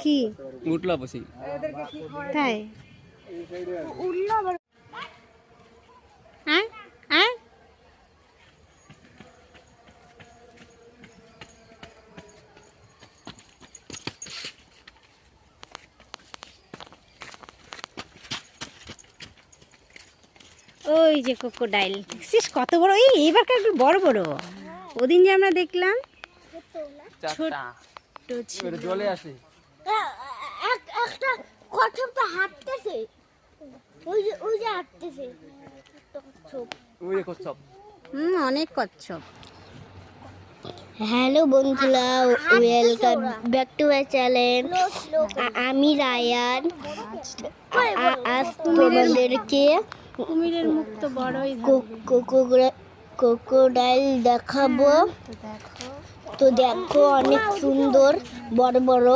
কি উঠলো বসি তাই হ্যাঁ হ্যাঁ ওই যে ক্রোকোডাইল দেখছিস কত বড়, এইবার একটু বড় বড়। ওদিন যে আমরা দেখলাম ছোট ছিল। জলে আসে একটা কচ্ছপটা হাঁটতেছে, ওই যে হাঁটতেছে কচ্ছপ। অনেক কচ্ছপ। হ্যালো বন্ধুরা, welcome back to my channel. আমি রায়ান। আজ তোমাদেরকে কুমিরের মুখ তো বড়ই, ক্রোকোডাইল দেখাবো। তো দেখো অনেক সুন্দর বড় বড়।